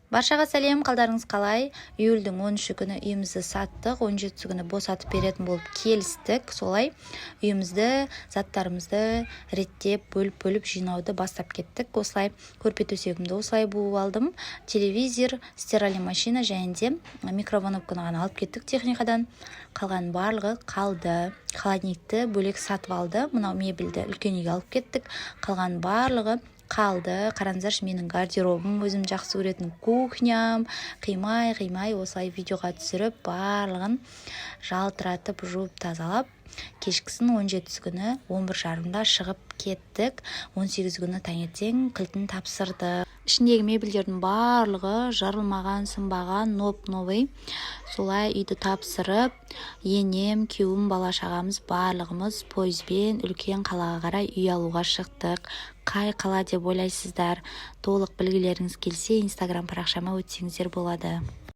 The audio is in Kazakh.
Баршаға сәлем, қалдарыңыз қалай? Июльдің 13 күні үйімізді саттық, 17 күні босатып беретін болып келістік. Солай үйімізді, заттарымызды реттеп, бөліп жинауды бастап кеттік. Осылай көрпе төсегімді осылай буып алдым. Телевизор, стиральный машина және де микроволновканы ғана алып кеттік техникадан. Қалған барлығы қалды. Холодильникті бөлек сатып алды. Мынау мебельді үлкен үйге алып кеттік. Қалған барлығы қалды. Қараңыздаршы, менің гардеробым, өзім жақсы көретін кухням, қимай осылай видеоға түсіріп, барлығын жалтыратып, жуып, тазалап, кешкісін 17 күні 11:30-да шығып кеттік. 18 күні таңертең кілтін тапсырды. Ішіндегі мебельдердің барлығы жарылмаған, сынбаған, новый. Солай үйді тапсырып, енем, күйеуім, бала-шағамыз барлығымыз пойызбен үлкен қалаға қарай үй алуға шықтық. Қай қала деп ойлайсыздар? Толық білгілеріңіз келсе, Instagram парақшама өтсеңіздер болады.